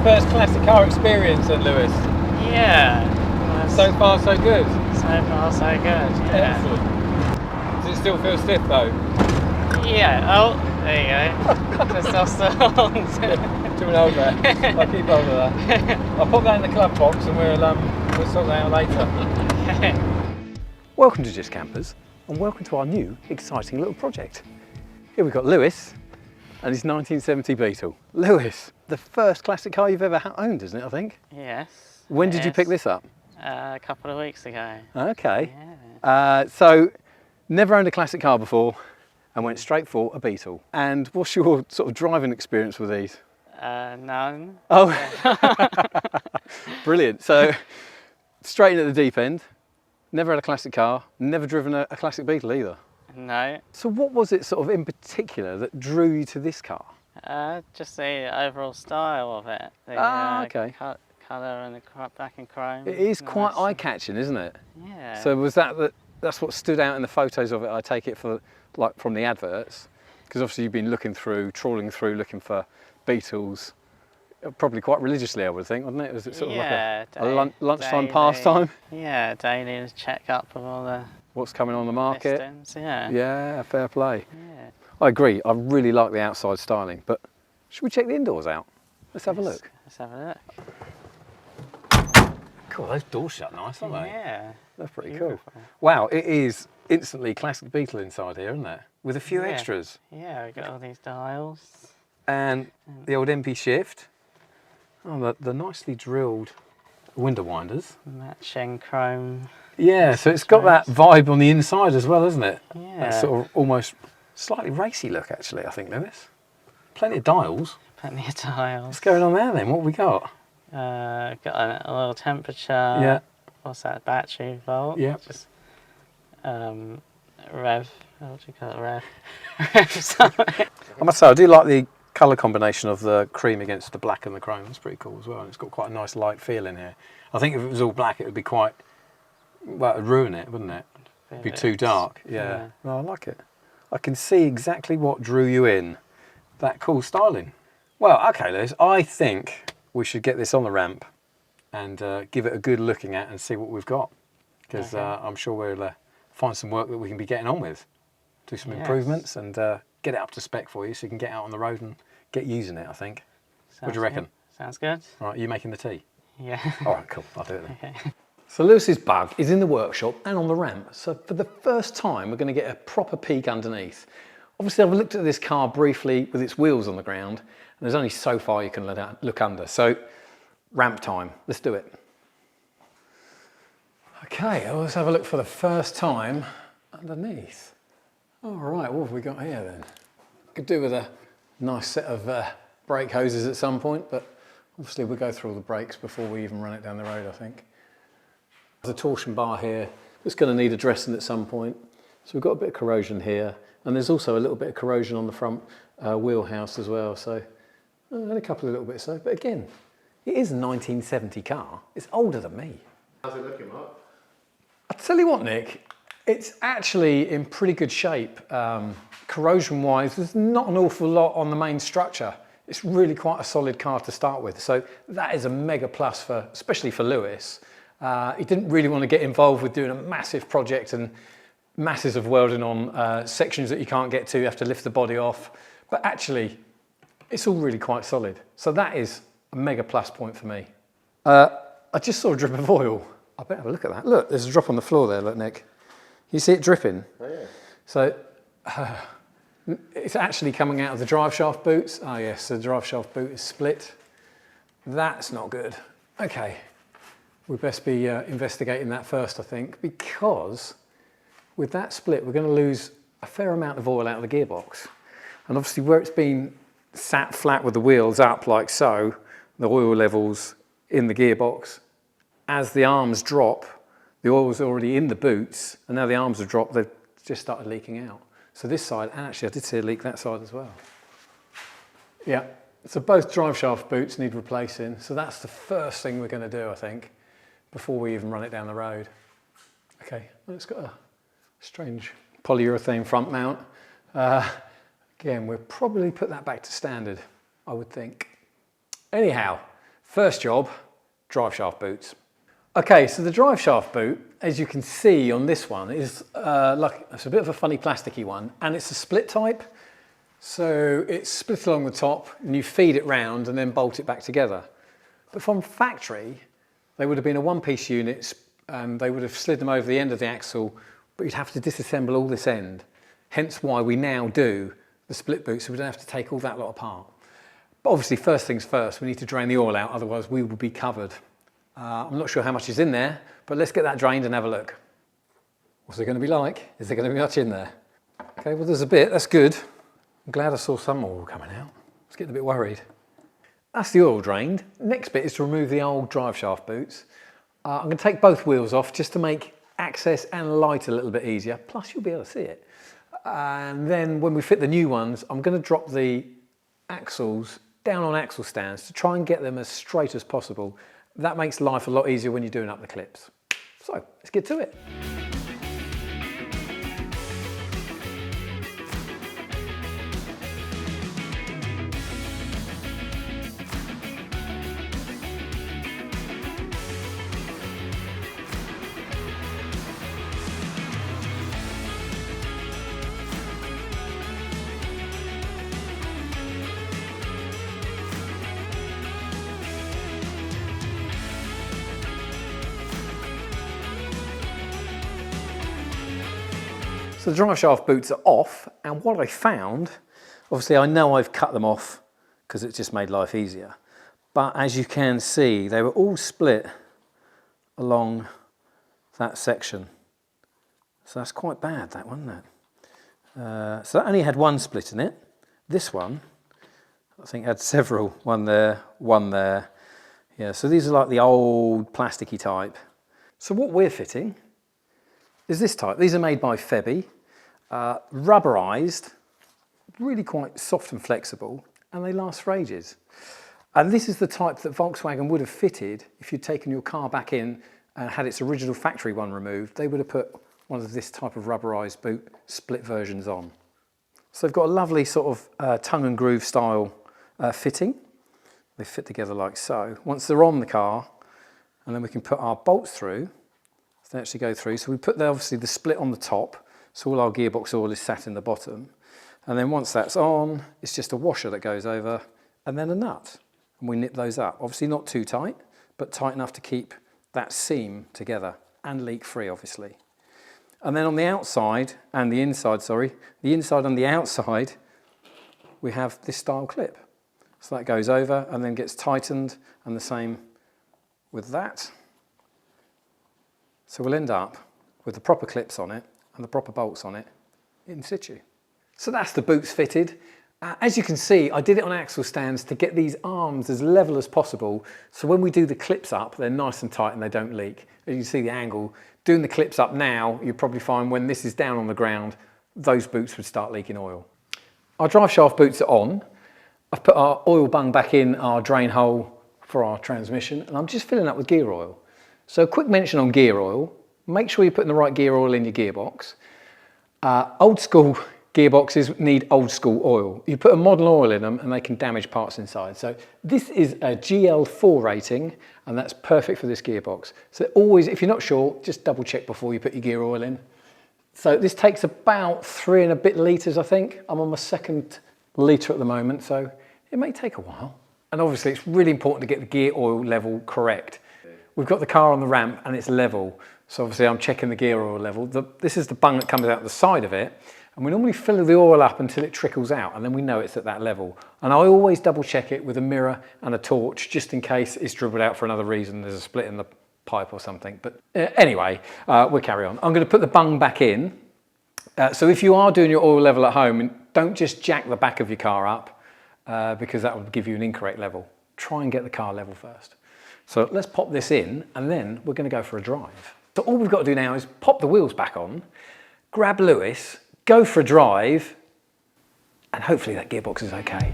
first classic car experience then, Lewis? Yeah. So far so good? So far so good, yeah. Excellent. Does it still feel stiff though? Yeah, oh, there you go. Testosterone. Doing hold there. I'll keep hold of that. I'll put that in the glove box and we'll sort that out later. Welcome to Just Kampers and welcome to our new exciting little project. Here we've got Lewis and his 1970 Beetle. Lewis, the first classic car you've ever owned, isn't it, I think? Yes. When did you pick this up? A couple of weeks ago. Okay. Yeah. So, never owned a classic car before and went straight for a Beetle. And what's your sort of driving experience with these? None. Oh, brilliant. So, straight into the deep end. Never had a classic car, never driven a classic Beetle either. No. So what was it sort of in particular that drew you to this car? Just the overall style of it. The, okay. Colour and the back in chrome. It is nice. quite eye-catching, isn't it? Yeah. So was that's what stood out in the photos of it, I take it, for like from the adverts? Because obviously you've been trawling through, looking for Beetles, probably quite religiously, I would think, wasn't it? Was it sort of like a lunchtime pastime? Yeah, daily check up of all the what's coming on the market. listings, yeah. Yeah, fair play. Yeah. I agree, I really like the outside styling, but should we check the indoors out? Let's have a look. Let's have a look. Cool, those doors shut nice, aren't they? Yeah. They're pretty Beautiful. cool. Wow, it is instantly classic Beetle inside here, isn't it? With a few Yeah. extras. Yeah, we've got all these dials. And the old MP shift. Oh, the nicely drilled window winders. Matching chrome. Yeah, so it's got that vibe on the inside as well, isn't it? Yeah. That sort of almost slightly racy look, actually, I think, Lewis. Plenty of dials. Plenty of dials. What's going on there then? What have we got? Got a little temperature. Yeah. What's that? Battery volt. Yeah. Just rev. What do you call it? Rev. Rev something. I must say, I do like the colour combination of the cream against the black and the chrome. It's pretty cool as well. And it's got quite a nice light feel in here. I think if it was all black, it would be quite, well, it would ruin it, wouldn't it? It'd be too dark. Yeah. No, I like it. I can see exactly what drew you in. That cool styling. Well, okay, Liz, I think we should get this on the ramp and give it a good looking at and see what we've got. Because I'm sure we'll find some work that we can be getting on with. Do some improvements and get it up to spec for you so you can get out on the road and get using it, I think. What do you reckon? Good. Sounds good. All right, you making the tea? Yeah. All right, cool. I'll do it then. Okay. So Lewis's Bug is in the workshop and on the ramp. So for the first time, we're going to get a proper peek underneath. Obviously, I've looked at this car briefly with its wheels on the ground, and there's only so far you can look under. So ramp time, let's do it. Okay, well, let's have a look for the first time underneath. All right, what have we got here then? Could do with a nice set of brake hoses at some point, but obviously we'll go through all the brakes before we even run it down the road, I think. There's a torsion bar here that's going to need addressing at some point. So we've got a bit of corrosion here, and there's also a little bit of corrosion on the front wheelhouse as well. So and a couple of little bits though. But again, it is a 1970 car. It's older than me. How's it looking, Mark? I'll tell you what, Nick, it's actually in pretty good shape. Corrosion-wise, there's not an awful lot on the main structure. It's really quite a solid car to start with. So that is a mega plus for, especially for Lewis. He didn't really want to get involved with doing a massive project and masses of welding on sections that you can't get to. You have to lift the body off. But actually, it's all really quite solid. So that is a mega plus point for me. I just saw a drip of oil. I better have a look at that. Look, there's a drop on the floor there, look, Nick. You see it dripping? Oh, yeah. So it's actually coming out of the drive shaft boots. Oh yes, the drive shaft boot is split. That's not good. Okay, we best be investigating that first, I think, because with that split, we're going to lose a fair amount of oil out of the gearbox. And obviously where it's been sat flat with the wheels up like so, the oil levels in the gearbox, as the arms drop, the oil's already in the boots, and now the arms have dropped, they've just started leaking out. So this side, and actually I did see a leak that side as well. Yeah, so both drive shaft boots need replacing. So that's the first thing we're going to do, I think, before we even run it down the road. Okay, well, it's got a strange polyurethane front mount. Again, we'll probably put that back to standard, I would think. Anyhow, First job, drive shaft boots. Okay, so the drive shaft boot, as you can see on this one, is it's a bit of a funny plasticky one, and it's a split type. So it's split along the top and you feed it round and then bolt it back together. But from factory, they would have been a one-piece unit and they would have slid them over the end of the axle, but you'd have to disassemble all this end. Hence why we now do the split boot, so we don't have to take all that lot apart. But obviously, first things first, we need to drain the oil out, otherwise we will be covered. I'm not sure how much is in there, but let's get that drained and have a look. What's it going to be like? Is there going to be much in there? Okay, well there's a bit, that's good. I'm glad I saw some oil coming out. I was getting a bit worried. That's the oil drained. Next bit is to remove the old drive shaft boots. I'm going to take both wheels off just to make access and light a little bit easier. Plus you'll be able to see it. And then when we fit the new ones, I'm going to drop the axles down on axle stands to try and get them as straight as possible. That makes life a lot easier when you're doing up the clips. So let's get to it. So the drive shaft boots are off, and what I found, obviously I know I've cut them off because it just made life easier, but as you can see, they were all split along that section. So that's quite bad, that one, isn't it? So that only had one split in it. This one, I think had several, one there, one there. Yeah, so these are like the old plasticky type. So what we're fitting is this type. These are made by VW, rubberized, really quite soft and flexible, and they last for ages. And this is the type that Volkswagen would have fitted if you'd taken your car back in and had its original factory one removed. They would have put one of this type of rubberized boot split versions on. So they've got a lovely sort of tongue and groove style fitting. They fit together like so. Once they're on the car, and then we can put our bolts through. They actually go through. So we put obviously the split on the top, so all our gearbox oil is sat in the bottom. And then once that's on, it's just a washer that goes over and then a nut. And we nip those up. Obviously not too tight, but tight enough to keep that seam together and leak free, obviously. And then on the outside and the inside, the inside and the outside, we have this style clip. So that goes over and then gets tightened, and the same with that. So we'll end up with the proper clips on it and the proper bolts on it in situ. So that's the boots fitted. As you can see, I did it on axle stands to get these arms as level as possible. So when we do the clips up, they're nice and tight and they don't leak. As you can see the angle, doing the clips up now, you'll probably find when this is down on the ground, those boots would start leaking oil. Our drive shaft boots are on. I've put our oil bung back in our drain hole for our transmission, and I'm just filling up with gear oil. So a quick mention on gear oil, make sure you're putting the right gear oil in your gearbox. Old school gearboxes need old school oil. You put a modern oil in them and they can damage parts inside. So this is a GL4 rating, and that's perfect for this gearbox. So always, if you're not sure, just double check before you put your gear oil in. So this takes about 3 and a bit litres, I think. I'm on my second litre at the moment, so it may take a while. And obviously it's really important to get the gear oil level correct. We've got the car on the ramp and it's level. So obviously I'm checking the gear oil level. This is the bung that comes out the side of it. And we normally fill the oil up until it trickles out, and then we know it's at that level. And I always double check it with a mirror and a torch, just in case it's dribbled out for another reason. There's a split in the pipe or something. But anyway, we'll carry on. I'm going to put the bung back in. So if you are doing your oil level at home, don't just jack the back of your car up because that will give you an incorrect level. Try and get the car level first. So let's pop this in, and then we're going to go for a drive. So all we've got to do now is pop the wheels back on, grab Lewis, go for a drive, and hopefully that gearbox is okay.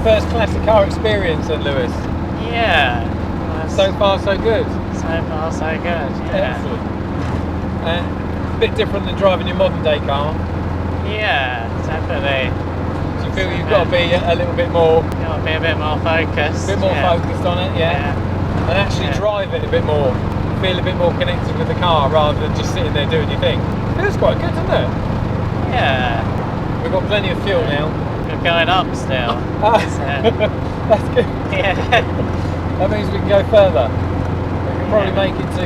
first classic car experience then, Lewis? Yeah. So far so good? So far so good, yeah. Excellent. A bit different than driving your modern day car? Yeah, definitely. Do you feel you've got to be a little bit more... Got to be a bit more focused. A bit more focused on it, yeah? And actually drive it a bit more, feel a bit more connected with the car rather than just sitting there doing your thing. It feels quite good, doesn't it? Yeah. We've got plenty of fuel now. We're going up still. That's good. Yeah. That means we can go further. We can probably make it to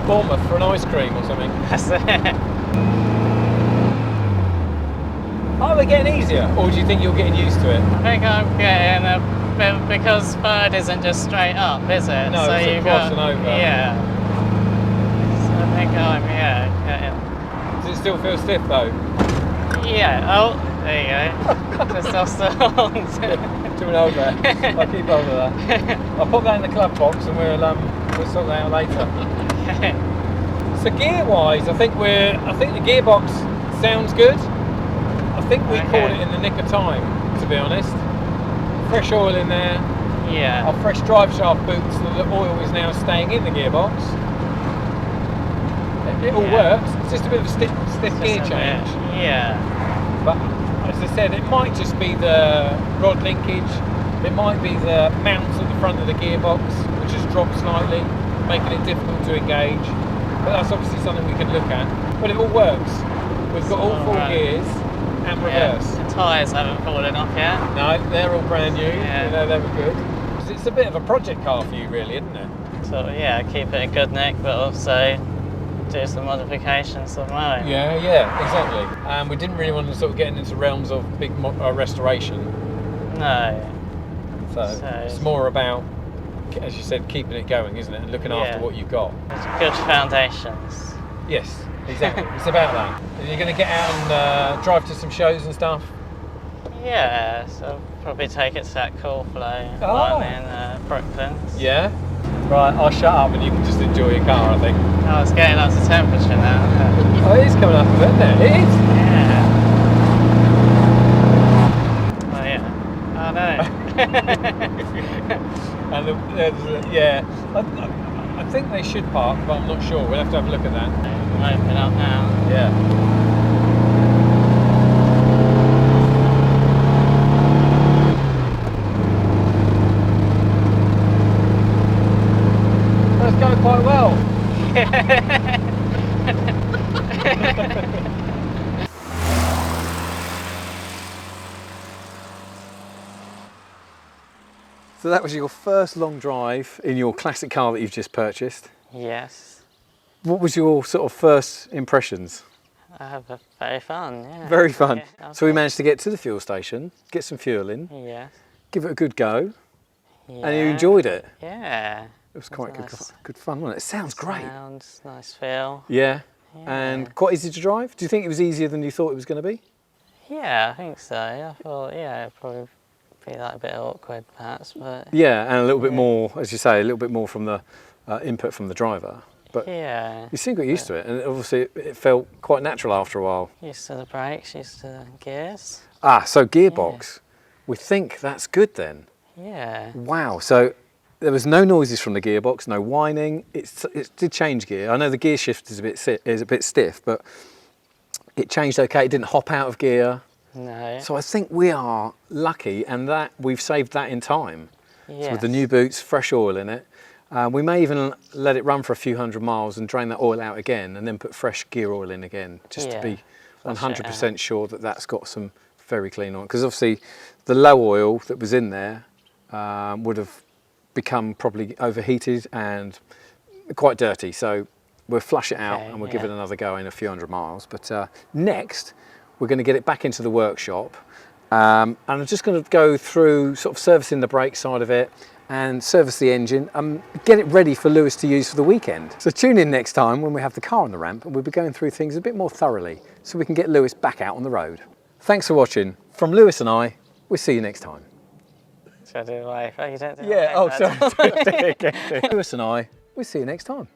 Bournemouth for an ice cream or something. That's it. Are they getting easier, or do you think you're getting used to it? I think I'm getting a bit, because third isn't just straight up, is it? No, so it's you crossing over. Yeah. So I think I'm, getting... Does it still feel stiff though? Yeah, oh, there you go. Testosterone. Doing over there. I'll keep hold of that. I'll put that in the glove box and we'll sort that out later. So gear wise, I think the gearbox sounds good. I think we caught it in the nick of time, to be honest. Fresh oil in there. Yeah. Our fresh drive shaft boots, the oil is now staying in the gearbox. It all works. It's just a bit of a stiff gear change. Yeah. But as I said, it might just be the rod linkage. It might be the mount at the front of the gearbox, which has dropped slightly, making it difficult to engage. But that's obviously something we can look at. But it all works. We've got all four gears and reverse. The tyres haven't fallen off yet. No, they're all brand new. Yeah. They were good. It's a bit of a project car for you, really, isn't it? So keep it a good nick, but also do some modifications of my own. Yeah, exactly. And we didn't really want to sort of get into realms of big restoration. No. So it's more about, as you said, keeping it going, isn't it? And looking after what you've got. It's good foundations. Yes, exactly. It's about that. Are you going to get out and drive to some shows and stuff? Yeah, so I'll probably take it to that Cool Flow one in Brooklyn. Yeah? Right, I'll shut up and you can just enjoy your car, I think. Oh, it's getting up to temperature now. Oh, it is coming up a bit, isn't it? It is. Yeah. Oh, yeah. I know. And I think they should park, but I'm not sure. We'll have to have a look at that. Open up now. Yeah. That's going quite well. So that was your first long drive in your classic car that you've just purchased. Yes. What was your sort of first impressions? Very fun, yeah. Very fun. Yeah, so we managed to get to the fuel station, get some fuel in, yes. give it a good go, Yeah. and you enjoyed it. Yeah. It was quite nice. good fun, wasn't it? It sounds great. Sounds, nice feel. Yeah. Yeah. And quite easy to drive? Do you think it was easier than you thought it was going to be? Yeah, I think so. I thought, it'd probably be like a bit awkward perhaps, but... Yeah, and a little bit more, as you say, a little bit more from the input from the driver. But you soon got used to it, and obviously it felt quite natural after a while. Used to the brakes, used to the gears. Ah, so gearbox. We think that's good then. Yeah. Wow, so there was no noises from the gearbox, no whining. It did change gear. I know the gear shift is a bit stiff, but it changed okay. It didn't hop out of gear. No. So I think we are lucky, and that we've saved that in time. Yes. So with the new boots, fresh oil in it. We may even let it run for a few hundred miles and drain that oil out again, and then put fresh gear oil in again, just to be 100% sure that that's got some very clean oil. Because obviously the low oil that was in there would have become probably overheated and quite dirty. So we'll flush it out and we'll give it another go in a few hundred miles. But next, we're going to get it back into the workshop. And I'm just going to go through sort of servicing the brake side of it and service the engine and get it ready for Lewis to use for the weekend. So tune in next time when we have the car on the ramp and we'll be going through things a bit more thoroughly so we can get Lewis back out on the road. Thanks for watching. From Lewis and I, we'll see you next time. Should I do a wave? Oh, you don't do sorry. Lewis and I, we'll see you next time.